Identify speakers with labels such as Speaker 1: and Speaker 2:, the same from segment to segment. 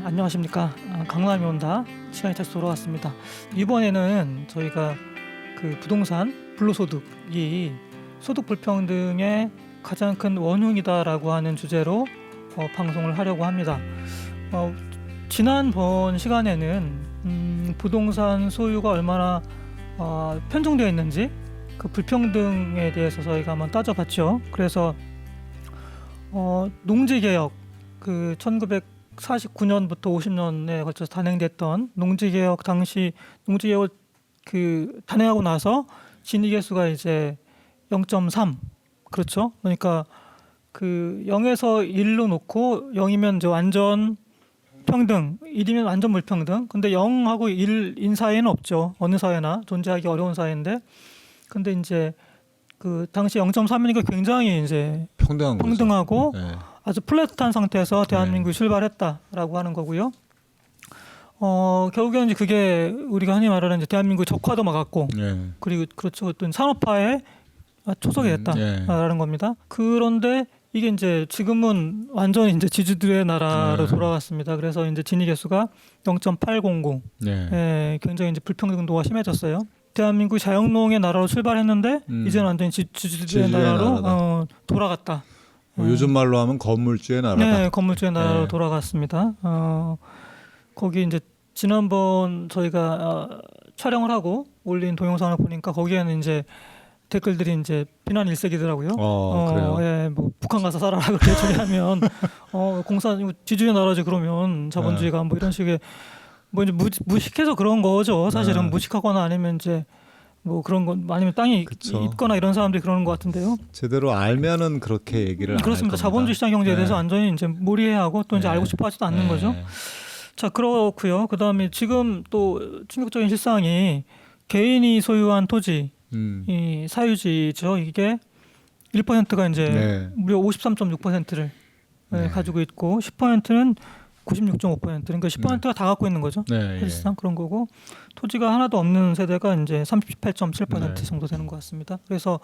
Speaker 1: 안녕하십니까. 강남이 온다 시간이 다시 돌아왔습니다. 이번에는 저희가 그 부동산 불로소득이 소득 불평등의 가장 큰 원흉이다라고 하는 주제로 방송을 하려고 합니다. 지난번 시간에는 부동산 소유가 얼마나 편중되어 있는지 그 불평등에 대해서 저희가 한번 따져봤죠. 그래서 농지개혁 그 1949년부터 50년에 걸쳐서 단행됐던 농지개혁 당시 농지개혁을 그 단행하고 나서 진위계수가 이제 0.3 그렇죠. 그러니까 그 0에서 1로 놓고 0이면 이제 완전 평등, 1이면 완전 불평등. 근데 0하고 1인 사회는 없죠. 어느 사회나 존재하기 어려운 사회인데, 근데 이제 그 당시 0.3이니까 굉장히 이제 평등하고
Speaker 2: 네.
Speaker 1: 아주 플랫한 상태에서 대한민국이 출발했다라고 하는 거고요. 결국에는 이제 그게 우리가 흔히 말하는 이제 대한민국 적화도 막았고,
Speaker 2: 네.
Speaker 1: 그리고 그렇죠. 어떤 산업화에 초석이 됐다라는 겁니다. 그런데 이게 이제 지금은 완전히 이제 지주들의 나라로 돌아갔습니다. 그래서 이제 진위계수가 0.800.
Speaker 2: 네.
Speaker 1: 예, 굉장히 이제 불평등도가 심해졌어요. 대한민국 자영농의 나라로 출발했는데 이제는 완전히 지주들의 나라로 돌아갔다.
Speaker 2: 요즘 말로 하면 건물주의 나라다.
Speaker 1: 네, 건물주의 나라로
Speaker 2: 네.
Speaker 1: 돌아갔습니다. 거기 이제 지난번 저희가 촬영을 하고 올린 동영상을 보니까 거기에는 이제 댓글들이 이제 비난 일색이더라고요.
Speaker 2: 그래요.
Speaker 1: 예, 뭐 북한 가서 살아라 그렇게 처리하면 공산 지주의 나라지 그러면 자본주의가 뭐 이런 식의 뭐 이제 무식해서 그런 거죠. 사실은 무식하거나 아니면 이제 뭐 그런 건 아니면 땅이 있거나 이런 사람들이 그러는 것 같은데요.
Speaker 2: 제대로 알면은 그렇게 얘기를 안 할
Speaker 1: 그렇습니다.
Speaker 2: 겁니다.
Speaker 1: 자본주의 시장 경제에 대해서 완전히 이제 몰이해하고 또 이제 알고 싶어하지도 않는 거죠. 자, 그렇고요. 그다음에 지금 또 충격적인 실상이 개인이 소유한 토지, 이 사유지죠. 이게 1%가 이제 무려 53.6%를 가지고 있고 10%는 96.5%. 그러니까 10%가 다 갖고 있는 거죠. 사실상 그런 거고 토지가 하나도 없는 세대가 이제 38.7% 정도 되는 것 같습니다. 그래서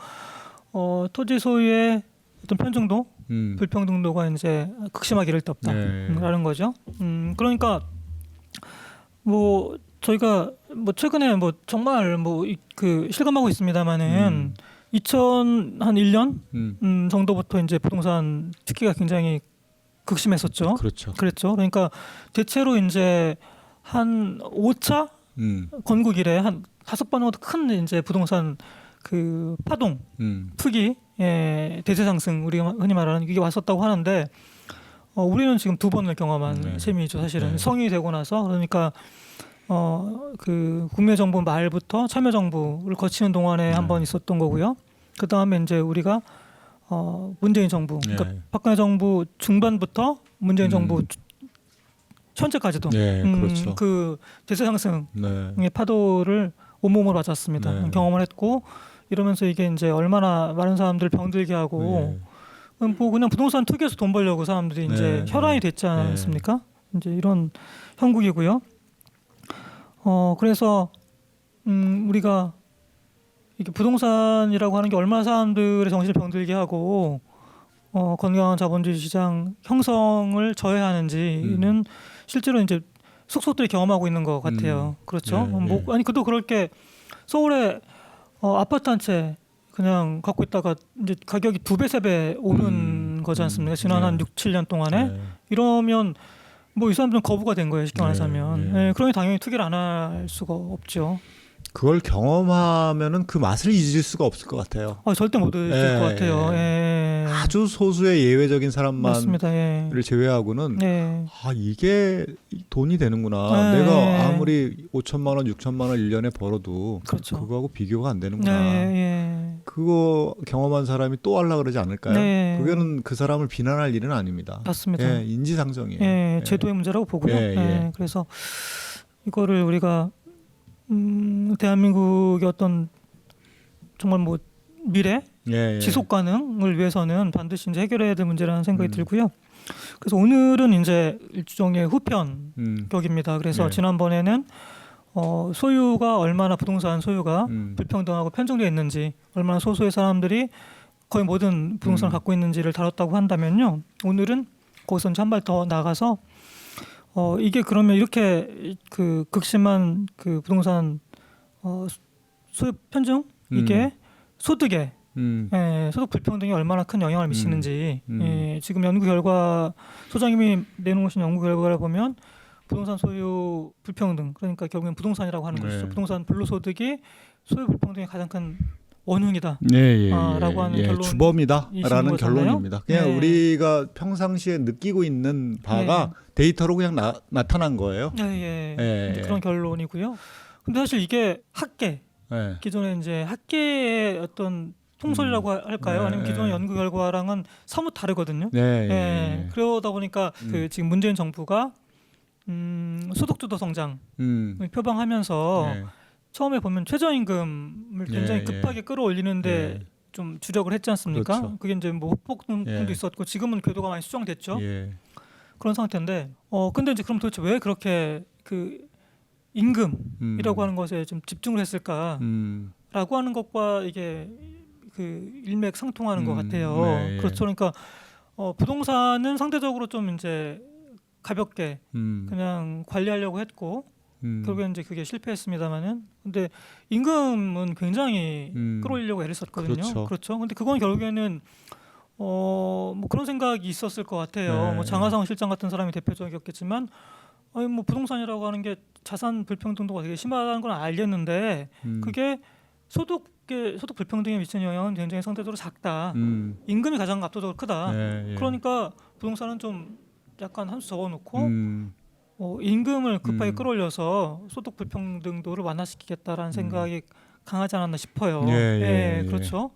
Speaker 1: 토지 소유의 어떤 편중도, 불평등도가 이제 극심하게 이를 데 없다라는 거죠. 그러니까 뭐 저희가 뭐 최근에 뭐 정말 뭐 그 실감하고 있습니다만은 2001년 정도부터 이제 부동산 특기가 굉장히 극심했었죠. 그랬죠. 그러니까 대체로 이제 한 5차 건국 이래 한 5번 정도 큰 이제 부동산 그 파동, 투기, 대세 상승 우리가 흔히 말하는 이게 왔었다고 하는데 우리는 지금 2번을 경험한 셈이죠. 사실은 성인이 되고 나서. 그러니까 그 국민의 정부 말부터 참여정부를 거치는 동안에 한 번 있었던 거고요. 그 다음에 이제 우리가 문재인 정부, 그러니까 박근혜 정부 중반부터 문재인 정부 현재까지도
Speaker 2: 그렇죠.
Speaker 1: 그 대세 상승의 파도를 온몸으로 맞았습니다. 경험을 했고 이러면서 이게 이제 얼마나 많은 사람들 병들게 하고 뭐 그냥 부동산 투기해서 돈 벌려고 사람들이 이제 혈안이 됐지 않습니까? 이제 이런 형국이고요. 그래서 우리가 이게 부동산이라고 하는 게 얼마나 사람들의 정신을 병들게 하고 건강한 자본주의 시장 형성을 저해하는지는 실제로 이제 속속들이 경험하고 있는 것 같아요. 그렇죠. 아니 그도 그럴 게 서울에 아파트 한 채 그냥 갖고 있다가 이제 가격이 2배, 3배 오른 거지 않습니까? 지난 한 6, 7년 동안에 이러면 뭐 이 사람들은 거부가 된 거예요. 쉽게 말하자면. 그러니 당연히 투기를 안 할 수가 없죠.
Speaker 2: 그걸 경험하면은 그 맛을 잊을 수가 없을 것 같아요.
Speaker 1: 절대 못 잊을 것 같아요.
Speaker 2: 아주 소수의 예외적인 사람만을 제외하고는 이게 돈이 되는구나. 내가 아무리 5천만 원, 6천만 원 1년에 벌어도 그거하고 비교가 안 되는구나. 그거 경험한 사람이 또 하려고 그러지 않을까요? 그거는 그 사람을 비난할 일은 아닙니다.
Speaker 1: 맞습니다.
Speaker 2: 인지상정이에요.
Speaker 1: 제도의 문제라고 보고요. 그래서 이거를 우리가 대한민국의 어떤 정말 뭐 미래 지속 가능을 위해서는 반드시 이제 해결해야 될 문제라는 생각이 들고요. 그래서 오늘은 이제 일종의 후편격입니다. 그래서 지난번에는 소유가 얼마나 부동산 소유가 불평등하고 편중되어 있는지, 얼마나 소수의 사람들이 거의 모든 부동산을 갖고 있는지를 다뤘다고 한다면요. 오늘은 거기서 이제 한 발 더 나가서 이게 그러면 이렇게 그 극심한 그 부동산 소유 편중 이게 소득에 소득 불평등이 얼마나 큰 영향을 미치는지 지금 연구 결과 소장님이 내놓으신 연구 결과를 보면 부동산 소유 불평등 그러니까 결국엔 부동산이라고 하는 것이죠. 부동산 불로소득이 소유 불평등의 가장 큰 원흉이다. 라고 하는 결론
Speaker 2: 주범이다라는 결론입니다. 그냥 우리가 평상시에 느끼고 있는 바가 데이터로 그냥 나타난 거예요.
Speaker 1: 그런 결론이고요. 근데 사실 이게 학계 기존에 이제 학계의 어떤 통설이라고 할까요? 아니면 기존의 연구 결과랑은 사뭇 다르거든요. 그러다 보니까 그 지금 문재인 정부가 소득주도 성장을 표방하면서 처음에 보면 최저임금을 굉장히 급하게 끌어올리는데 좀 주력을 했지 않습니까?
Speaker 2: 그렇죠.
Speaker 1: 그게 이제 뭐 후폭풍도 있었고 지금은 궤도가 많이 수정됐죠. 그런 상태인데 근데 이제 그럼 도대체 왜 그렇게 그 임금이라고 하는 것에 좀 집중을 했을까라고 하는 것과 이게 그 일맥상통하는 것 같아요. 그렇죠. 그러니까 부동산은 상대적으로 좀 이제 가볍게 그냥 관리하려고 했고 결국엔 이제 그게 실패했습니다만은 근데 임금은 굉장히 끌어올리려고 애를 썼거든요. 그렇죠. 근데 그건 결국에는 뭐 그런 생각이 있었을 것 같아요. 뭐 장하성 실장 같은 사람이 대표적이었겠지만 뭐 부동산이라고 하는 게 자산 불평등도가 되게 심하다는 건 알겠는데 그게 소득 불평등에 미치는 영향은 굉장히 상대적으로 작다. 임금이 가장 압도적으로 크다. 그러니까 부동산은 좀 약간 한 수 적어놓고 임금을 급하게 끌어올려서 소득 불평등도를 완화시키겠다라는 생각이 강하지 않았나 싶어요. 그렇죠.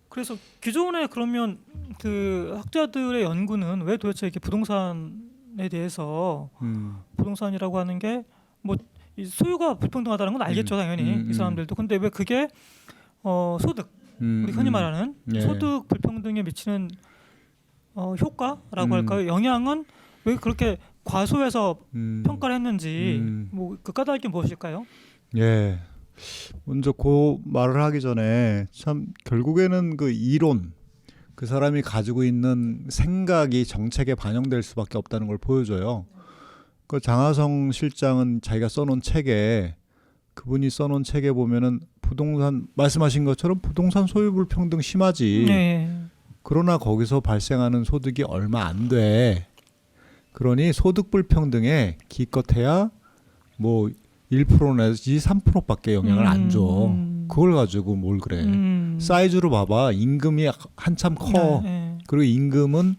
Speaker 1: 그래서 기존에 그러면 그 학자들의 연구는 왜 도대체 이렇게 부동산에 대해서 부동산이라고 하는 게 뭐 소유가 불평등하다는 건 알겠죠, 당연히 이 사람들도. 근데 왜 그게 소득 우리 흔히 말하는 소득 불평등에 미치는 효과라고 할까요? 영향은 왜 그렇게 과소해서 평가를 했는지 뭐 그 까닭이 무엇일까요?
Speaker 2: 먼저 그 말을 하기 전에 참 결국에는 그 이론 그 사람이 가지고 있는 생각이 정책에 반영될 수밖에 없다는 걸 보여줘요. 그 장하성 실장은 자기가 써놓은 책에 그분이 써놓은 책에 보면은 부동산 말씀하신 것처럼 부동산 소유 불평등 심하지. 그러나 거기서 발생하는 소득이 얼마 안 돼. 그러니 소득 불평등에 기껏해야 뭐 1% 내지 3%밖에 영향을 안 줘. 그걸 가지고 뭘 그래. 사이즈로 봐봐. 임금이 한참 커. 그리고 임금은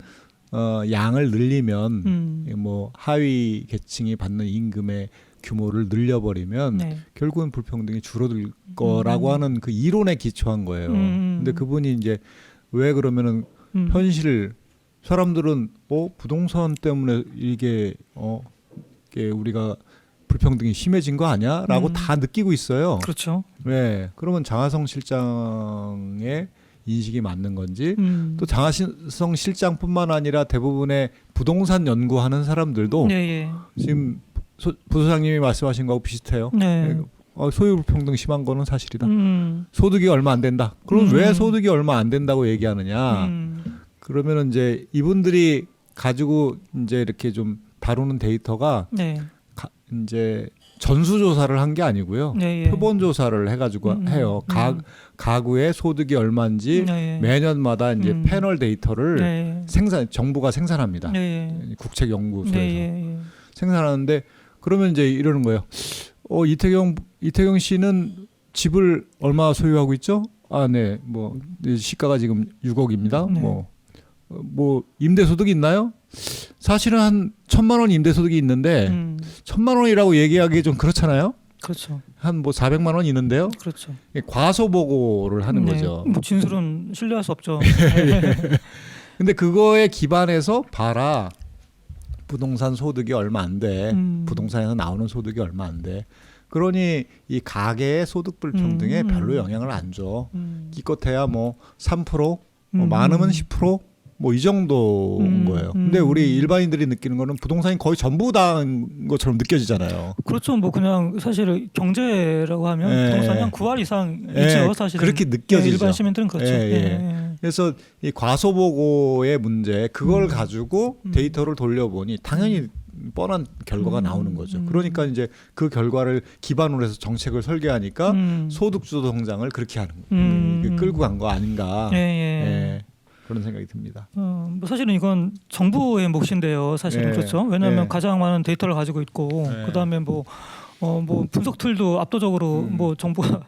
Speaker 2: 양을 늘리면 뭐 하위 계층이 받는 임금의 규모를 늘려버리면 결국은 불평등이 줄어들 거라고 하는 그 이론에 기초한 거예요. 근데 그분이 이제 왜 그러면은 현실 사람들은 부동산 때문에 이게 우리가 불평등이 심해진 거 아니야?라고 다 느끼고 있어요.
Speaker 1: 그렇죠.
Speaker 2: 그러면 장하성 실장의 인식이 맞는 건지 또 장하성 실장뿐만 아니라 대부분의 부동산 연구하는 사람들도 지금 부소장님이 말씀하신 거하고 비슷해요. 소유 불평등 심한 거는 사실이다. 소득이 얼마 안 된다. 그럼 왜 소득이 얼마 안 된다고 얘기하느냐? 그러면은 이제 이분들이 가지고 이제 이렇게 좀 다루는 데이터가 이제 전수조사를 한 게 아니고요. 표본 조사를 해가지고 해요. 가구의 소득이 얼마인지 매년마다 이제 패널 데이터를 정부가 생산합니다. 국책연구소에서 생산하는데 그러면 이제 이러는 거예요. 이태경 씨는 집을 얼마 소유하고 있죠? 뭐 시가가 지금 6억입니다. 뭐 임대소득이 있나요? 사실은 한 1,000만 원 임대소득이 있는데 1,000만 원이라고 얘기하기 좀 그렇잖아요.
Speaker 1: 그렇죠.
Speaker 2: 한 뭐 400만 원 있는데요.
Speaker 1: 그렇죠.
Speaker 2: 과소보고를 하는 거죠.
Speaker 1: 뭐 진술은 신뢰할 수 없죠.
Speaker 2: 근데 그거에 기반해서 봐라. 부동산 소득이 얼마 안 돼. 부동산에서 나오는 소득이 얼마 안 돼. 그러니 이 가계의 소득 불평등에 별로 영향을 안 줘. 기껏해야 뭐 3%, 뭐 많으면 10%, 뭐 이 정도인 거예요. 근데 우리 일반인들이 느끼는 거는 부동산이 거의 전부다인 것처럼 느껴지잖아요.
Speaker 1: 그렇죠. 뭐 그냥 사실 경제라고 하면 부동산이 한 9할 이상 있죠. 사실
Speaker 2: 그렇게 느껴지죠.
Speaker 1: 일반 시민들은 그렇죠.
Speaker 2: 그래서 이 과소보고의 문제 그걸 가지고 데이터를 돌려보니 당연히 뻔한 결과가 나오는 거죠. 그러니까 이제 그 결과를 기반으로 해서 정책을 설계하니까 소득주도 성장을 그렇게 하는 끌고 간 거 아닌가. 예. 그런 생각이 듭니다.
Speaker 1: 뭐 사실은 이건 정부의 몫인데요. 사실은 그렇죠. 왜냐하면 가장 많은 데이터를 가지고 있고 그다음에 뭐 분석 툴도 압도적으로 뭐 정부가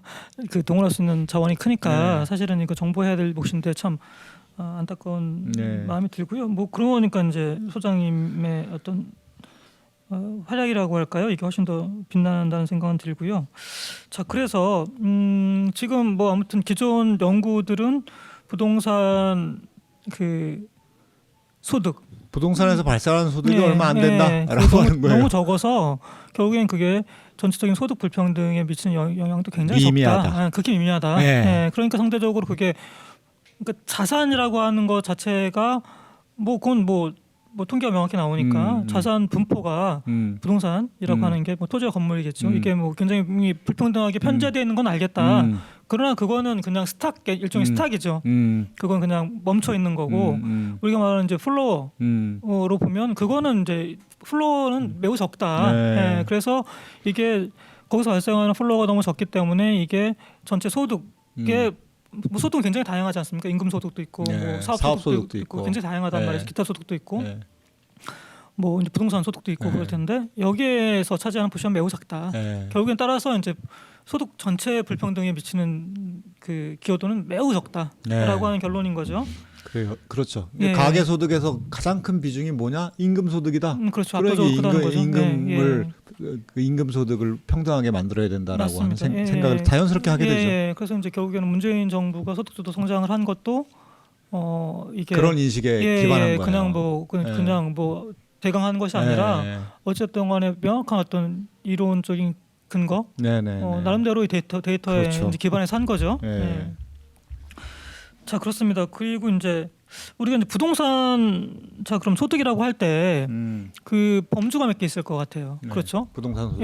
Speaker 1: 그 동원할 수 있는 자원이 크니까 사실은 이거 정부해야 될 몫인데 참 안타까운 마음이 들고요. 뭐 그러니까 이제 소장님의 어떤 활약이라고 할까요? 이게 훨씬 더 빛난다는 생각은 들고요. 자, 그래서 지금 뭐 아무튼 기존 연구들은 부동산 그 소득
Speaker 2: 부동산에서 발생하는 소득이 얼마 안 된다라고 하는 거예요.
Speaker 1: 너무 적어서 결국엔 그게 전체적인 소득 불평등에 미치는 영향도 굉장히
Speaker 2: 미미하다.
Speaker 1: 적다. 극히 미미하다. 그러니까 상대적으로 그게 그러니까 자산이라고 하는 것 자체가 뭐 그건 뭐 통계가 명확히 나오니까 자산 분포가 부동산이라고 하는 게 뭐 토지와 건물이겠죠. 이게 뭐 굉장히 불평등하게 편제되어 있는 건 알겠다. 그러나 그거는 그냥 일종의 스탁이죠. 그건 그냥 멈춰 있는 거고 우리가 말하는 이제 플로어로 보면 그거는 이제 플로어는 매우 적다. 그래서 이게 거기서 발생하는 플로어가 너무 적기 때문에 이게 전체 소득의 뭐 소득은 굉장히 다양하지 않습니까? 임금 소득도 있고 뭐 사업 소득도 있고 굉장히 다양하단 말이죠. 기타 소득도 있고 뭐 이제 부동산 소득도 있고 그럴 텐데 여기에서 차지하는 포션은 매우 작다. 결국엔 따라서 이제 소득 전체 불평등에 미치는 그 기여도는 매우 적다라고 하는 결론인 거죠.
Speaker 2: 그렇죠. 가계 소득에서 가장 큰 비중이 뭐냐? 임금 소득이다.
Speaker 1: 그렇죠.
Speaker 2: 그러니까 임금 소득을 평등하게 만들어야 된다라고
Speaker 1: 맞습니다.
Speaker 2: 하는 생각을 자연스럽게 하게 되죠.
Speaker 1: 그래서 이제 결국에는 문재인 정부가 소득주도 성장을 한 것도 이게
Speaker 2: 그런 인식에 기반한 거예요.
Speaker 1: 그냥 뭐 대강한 것이 아니라 어쨌든 간에 명확한 어떤 이론적인 근거, 나름대로의 데이터에
Speaker 2: 그렇죠.
Speaker 1: 이제 기반해서 한 거죠. 자, 그렇습니다. 그리고 이제 우리가 이제 부동산 그럼 소득이라고 할 때 그 범주가 몇 개 있을 것 같아요. 그렇죠?
Speaker 2: 부동산 소득.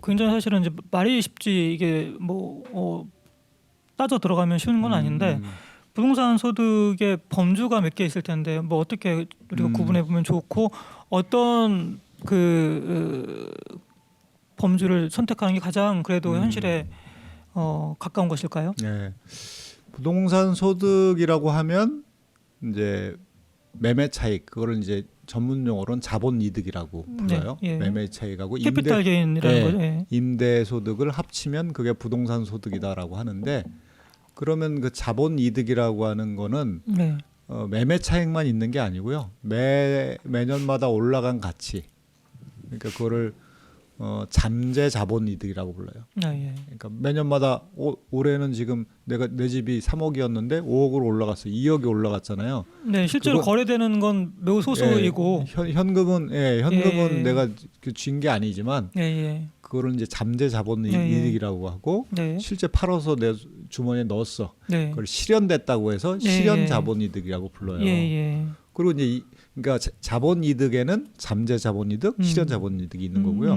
Speaker 1: 굉장히 사실은 이제 말이 쉽지 이게 뭐 따져 들어가면 쉬운 건 아닌데 부동산 소득의 범주가 몇 개 있을 텐데 뭐 어떻게 우리가 구분해 보면 좋고 어떤 그 범주를 선택하는 게 가장 그래도 현실에 가까운 것일까요?
Speaker 2: 부동산 소득이라고 하면 이제 매매 차익 그거를 이제 전문 용어로는 자본 이득이라고 불러요. 매매 차익하고
Speaker 1: 캐피탈 게인이라는 거죠.
Speaker 2: 임대 소득을 합치면 그게 부동산 소득이다라고 하는데 그러면 그 자본 이득이라고 하는 거는 매매 차익만 있는 게 아니고요. 매년마다 올라간 가치. 그러니까 그거를 잠재 자본 이득이라고 불러요. 그러니까 매년마다 올해는 지금 내 집이 3억이었는데 5억으로 올라갔어. 2억이 올라갔잖아요.
Speaker 1: 실제로 거래되는 건 매우 소수이고
Speaker 2: 현금은 내가 쥔 게 아니지만 그거를 이제 잠재 자본 이득이라고 하고 실제 팔아서 내 주머니에 넣었어. 그걸 실현됐다고 해서 실현 자본 이득이라고 불러요. 그리고 이제 그러니까 자본 이득에는 잠재 자본 이득, 실현 자본 이득이 있는 거고요.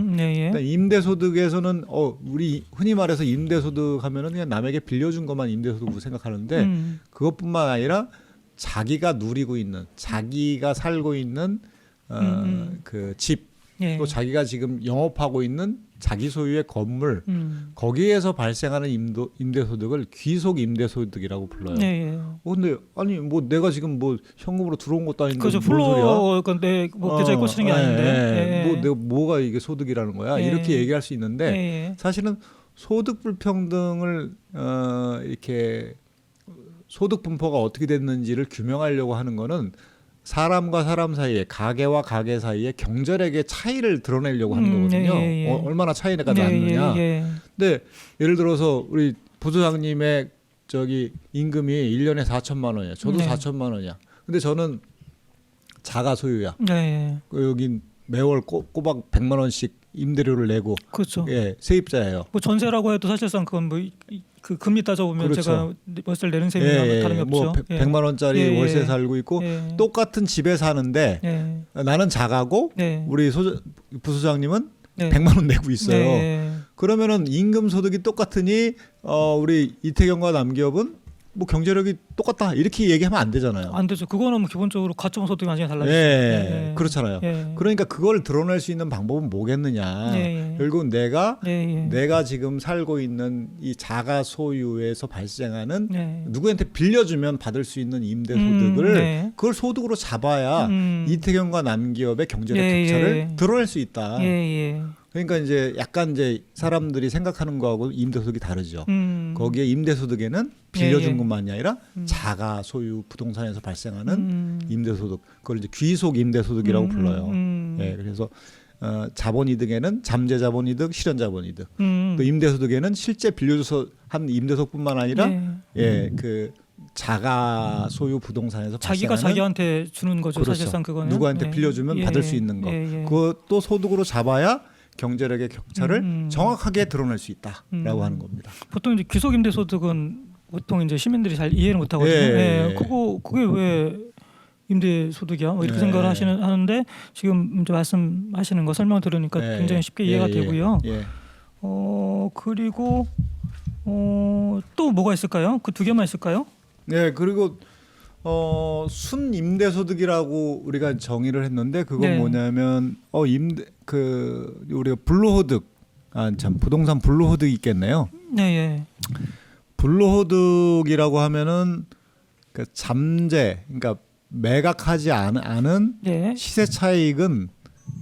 Speaker 2: 임대 소득에서는 우리 흔히 말해서 임대 소득 하면은 그냥 남에게 빌려준 것만 임대 소득으로 생각하는데 그것뿐만 아니라 자기가 누리고 있는, 자기가 살고 있는 그 집, 또 자기가 지금 영업하고 있는 자기 소유의 건물 거기에서 발생하는 임대 소득을 귀속 임대 소득이라고 불러요. 근데 아니 뭐 내가 지금 뭐 현금으로 들어온 것도 아닌데
Speaker 1: 그렇죠. 플로어 건데 뭐 계좌에 꽂히는 게 아닌데
Speaker 2: 뭐 내가 뭐가 이게 소득이라는 거야 이렇게 얘기할 수 있는데 사실은 소득 불평등을 이렇게 소득 분포가 어떻게 됐는지를 규명하려고 하는 거는 사람과 사람 사이에 가게와 가게 사이에 경제력의 차이를 드러내려고 하는 거거든요. 얼마나 차이가 나느냐. 근데 예를 들어서 우리 부소장님의 저기 임금이 1년에 4천만 원이야. 저도 4천만 원이야. 근데 저는 자가 소유야. 여기 매월 꼬박 100만 원씩 임대료를 내고 세입자예요.
Speaker 1: 뭐 전세라고 해도 사실상 그건 뭐 그 금리 따져보면 제가 월세를 내는 셈이나 다름이 없죠.
Speaker 2: 뭐 100만 원짜리 월세 살고 있고 똑같은 집에 사는데 나는 자가고 우리 부소장님은 100만 원 내고 있어요. 그러면은 임금 소득이 똑같으니 우리 이태경과 남기업은 뭐 경제력이 똑같다 이렇게 얘기하면 안 되잖아요.
Speaker 1: 안 되죠. 그거는 뭐 기본적으로 가점 소득이 완전히 달라지죠.
Speaker 2: 예, 그렇잖아요. 그러니까 그걸 드러낼 수 있는 방법은 뭐겠느냐. 결국 내가 지금 살고 있는 이 자가 소유에서 발생하는 누구한테 빌려주면 받을 수 있는 임대 소득을 그걸 소득으로 잡아야 이태경과 남기업의 경제력 격차를 드러낼 수 있다. 그러니까 이제 약간 이제 사람들이 생각하는 거하고 임대소득이 다르죠. 거기에 임대소득에는 빌려준 것만이 아니라 자가 소유 부동산에서 발생하는 임대소득, 그걸 이제 귀속 임대소득이라고 불러요. 예, 그래서 자본이득에는 잠재자본이득, 실현자본이득, 또 임대소득에는 실제 빌려줘서 한 임대소득뿐만 아니라 그 자가 소유 부동산에서
Speaker 1: 자기가
Speaker 2: 발생하는
Speaker 1: 자기한테 주는 거죠.
Speaker 2: 그렇죠.
Speaker 1: 사실상 그거는
Speaker 2: 누구한테 빌려주면 받을 수 있는 거, 그것도 소득으로 잡아야 경제력의 격차를 정확하게 드러낼 수 있다라고 하는 겁니다.
Speaker 1: 보통 이제 귀속 임대소득은 보통 이제 시민들이 잘 이해를 못 하거든요. 그게 왜 임대소득이야? 뭐 이렇게 생각을 하는데 지금 이제 말씀하시는 거 설명 들으니까 굉장히 쉽게 이해가 되고요. 그리고 또 뭐가 있을까요? 그 두 개만 있을까요?
Speaker 2: 네, 그리고 순 임대소득이라고 우리가 정의를 했는데 그건 뭐냐면 우리가 불로소득, 부동산 불로소득이 있겠네요. 불로소득이라고 하면은 그 잠재, 그러니까 매각하지 않은 시세 차익은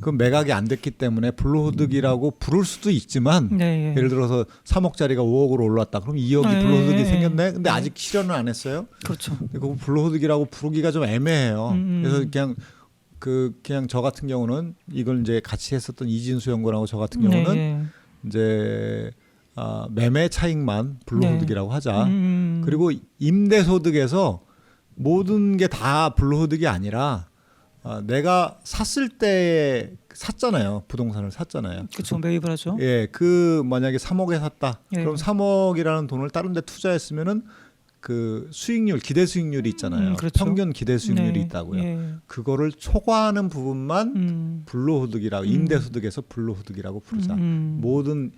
Speaker 2: 그 매각이 안 됐기 때문에 불로소득이라고 부를 수도 있지만 예를 들어서 3억짜리가 5억으로 올랐다. 그럼 2억이 불로소득이 생겼네. 근데 아직 실현을 안 했어요.
Speaker 1: 그렇죠.
Speaker 2: 그 불로소득이라고 부르기가 좀 애매해요. 그래서 그냥 저 같은 경우는 이걸 이제 같이 했었던 이진수 연구원하고 저 같은 경우는 이제 매매 차익만 불로소득이라고 하자. 그리고 임대소득에서 모든 게 다 불로소득이 아니라 내가 샀을 때 샀잖아요. 부동산을 샀잖아요.
Speaker 1: 그렇죠. 매입을 하죠.
Speaker 2: 예, 그 만약에 3억에 샀다. 그럼 3억이라는 돈을 다른 데 투자했으면은 그 수익률, 기대 수익률이 있잖아요.
Speaker 1: 그렇죠.
Speaker 2: 평균 기대 수익률이 있다고요. 그거를 초과하는 부분만 불로소득이라고 임대소득에서 불로소득이라고 부르자. 모든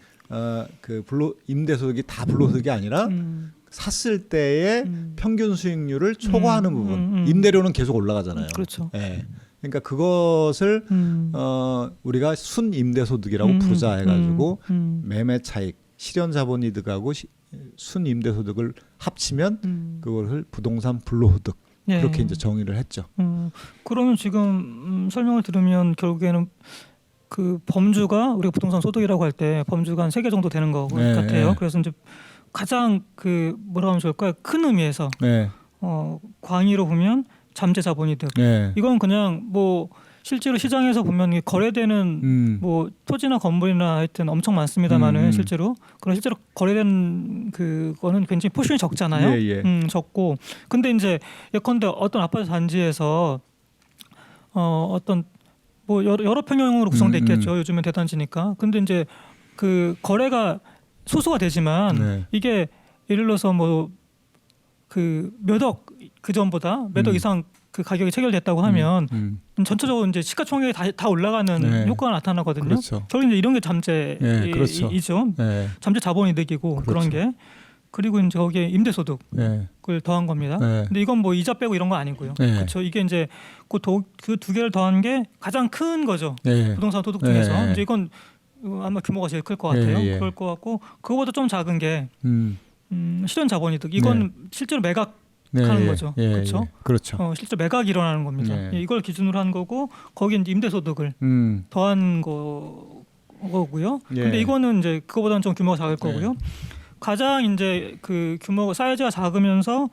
Speaker 2: 임대소득이 다 불로소득이 아니라 샀을 때의 평균 수익률을 초과하는 부분. 임대료는 계속 올라가잖아요.
Speaker 1: 그렇죠.
Speaker 2: 예. 그러니까 그것을 우리가 순 임대소득이라고 부르자 해가지고 매매 차익, 실현 자본이득하고 순 임대소득을 합치면 그것을 부동산 불로소득 그렇게 이제 정의를 했죠.
Speaker 1: 그러면 지금 설명을 들으면 결국에는 그 범주가 우리가 부동산 소득이라고 할 때 범주가 한 3개 정도 되는 것 같아요. 그래서 이제 가장 뭐라고 하면 좋을까요? 큰 의미에서 광의로 보면 잠재 자본이득. 이건 그냥 뭐 실제로 시장에서 보면 거래되는 뭐 토지나 건물이나 하여튼 엄청 많습니다만은 실제로 거래되는 그거는 굉장히 포션이 적잖아요. 적고 근데 이제 예컨대 어떤 아파트 단지에서 어떤 뭐 여러 평형으로 구성돼 있겠죠. 요즘은 대단지니까. 근데 이제 그 거래가 소수가 되지만 이게 예를 들어서 뭐 그 몇 억 그 전보다 몇 억 이상 그 가격이 체결됐다고 하면 전체적으로 이제 시가총액이 다 올라가는 효과가 나타나거든요.
Speaker 2: 그렇죠.
Speaker 1: 결국 이제 이런 게 잠재이죠.
Speaker 2: 그렇죠.
Speaker 1: 잠재 자본이득이고 그런 게. 그리고 이제 거기에 임대소득을 더한 겁니다. 근데 이건 뭐 이자 빼고 이런 거 아니고요. 그렇죠. 이게 이제 그 두 개를 더한 게 가장 큰 거죠. 부동산 소득 중에서. 이제 이건 아마 규모가 제일 클 것 같아요. 그럴 것 같고 그거보다 좀 작은 게 실현 자본이득. 이건 실제로 매각하는 거죠. 그렇죠.
Speaker 2: 그렇죠.
Speaker 1: 실제 매각이 일어나는 겁니다. 이걸 기준으로 한 거고 거기에 임대소득을 더한 거고요. 근데 이거는 이제 그거보다는 좀 규모가 작을 거고요. 가장 이제 그 규모가 사이즈가 작으면서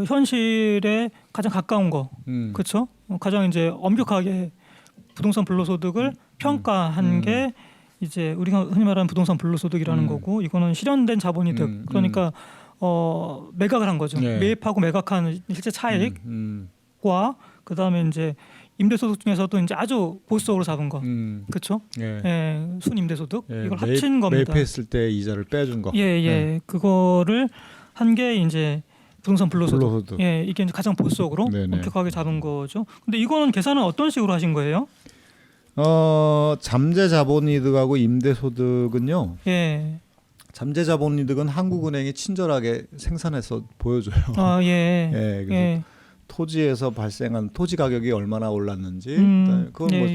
Speaker 1: 현실에 가장 가까운 거, 그렇죠? 가장 이제 엄격하게 부동산 불로소득을 평가한 게 이제 우리가 흔히 말하는 부동산 불로소득이라는 거고, 이거는 실현된 자본이득. 그러니까 매각을 한 거죠. 매입하고 매각한 실제 차익과 그 다음에 이제 임대소득 중에서도 이제 아주 보수적으로 잡은 거, 그렇죠? 순임대소득 이걸 합친 겁니다.
Speaker 2: 매입했을 때 이자를 빼준 거.
Speaker 1: 그거를 한 게 이제 부동산 불로소득. 이게 이제 가장 보수적으로 엄격하게 잡은 거죠. 근데 이거는 계산은 어떤 식으로 하신 거예요?
Speaker 2: 잠재 자본이득하고 임대소득은요. 잠재 자본이득은 한국은행이 친절하게 생산해서 보여줘요.
Speaker 1: 아, 예.
Speaker 2: 예, 그래서
Speaker 1: 예.
Speaker 2: 토지에서 발생한 토지 가격이 얼마나 올랐는지 그건 뭐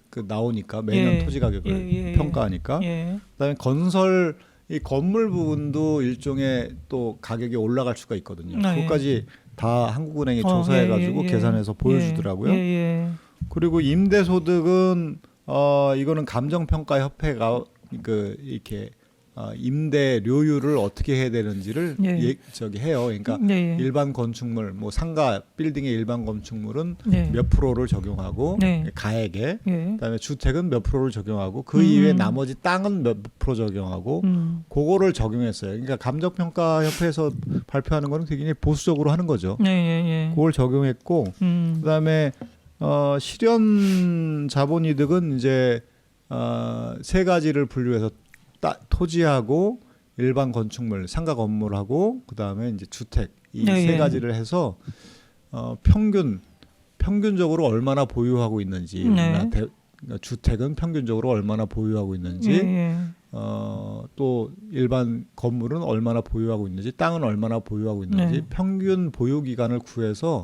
Speaker 2: 그 나오니까 매년 토지 가격을 평가하니까 그다음에 건설 이 건물 부분도 일종의 또 가격이 올라갈 수가 있거든요. 그것까지 다 한국은행이 조사해가지고 계산해서 보여주더라고요. 그리고 임대소득은 이거는 감정평가협회가 그 이렇게 임대료율을 어떻게 해야 되는지를 해요. 그러니까 일반 건축물, 뭐 상가, 빌딩의 일반 건축물은 몇 프로를 적용하고 가액에, 그다음에 주택은 몇 프로를 적용하고 그 이외에 나머지 땅은 몇 프로 적용하고 그거를 적용했어요. 그러니까 감정평가협회에서 발표하는 거는 굉장히 보수적으로 하는 거죠. 그걸 적용했고, 그다음에 실현 자본이득은 이제 세 가지를 분류해서 토지하고 일반 건축물, 상가 건물하고 그다음에 이제 주택 이 세 가지를 해서 평균적으로 얼마나 보유하고 있는지, 주택은 평균적으로 얼마나 보유하고 있는지, 또 일반 건물은 얼마나 보유하고 있는지, 땅은 얼마나 보유하고 있는지 평균 보유 기간을 구해서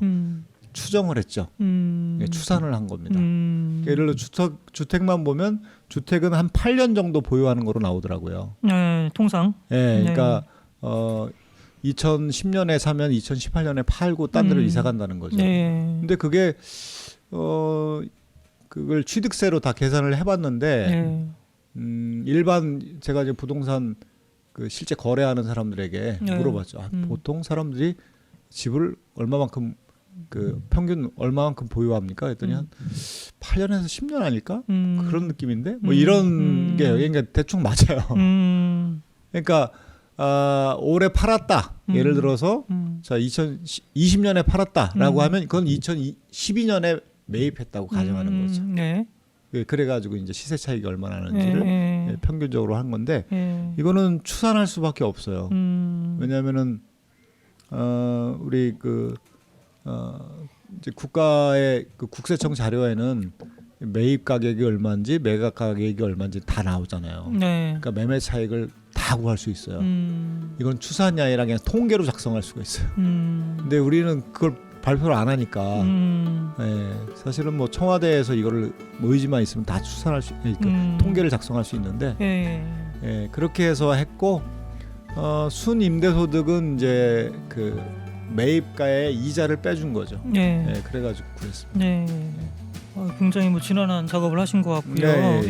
Speaker 2: 추정을 했죠. 추산을 한 겁니다. 예를 들어 주택만 보면 주택은 한 8년 정도 보유하는 거로 나오더라고요.
Speaker 1: 통상.
Speaker 2: 그러니까 2010년에 사면 2018년에 팔고 딴 데로 이사 간다는 거죠. 근데 그게 그걸 취득세로 다 계산을 해봤는데 일반 제가 이제 부동산 그 실제 거래하는 사람들에게 물어봤죠. 보통 사람들이 집을 얼마만큼 그 평균 얼마만큼 보유합니까? 했더니 한 8년에서 10년 아닐까? 그런 느낌인데 뭐 이런 게 그러니까 대충 맞아요. 그러니까 올해 팔았다. 예를 들어서 자 2020년에 팔았다라고 하면 그건 2012년에 매입했다고 가정하는 거죠. 그래가지고 이제 시세 차익이 얼마나 나는지를 평균적으로 한 건데 이거는 추산할 수밖에 없어요. 왜냐하면은 우리 이제 국가의 그 국세청 자료에는 매입 가격이 얼마인지 매각 가격이 얼마인지 다 나오잖아요. 그러니까 매매 차익을 다 구할 수 있어요. 이건 추산이 아니라 그냥 통계로 작성할 수가 있어요. 근데 우리는 그걸 발표를 안 하니까 사실은 뭐 청와대에서 이거를 뭐 의지만 있으면 다 추산할 수, 통계를 작성할 수 있는데 그렇게 해서 했고 순임대소득은 이제 그 매입가의 이자를 빼준 거죠. 그래가지고 구했습니다.
Speaker 1: 굉장히 뭐 지난한 작업을 하신 것 같고요.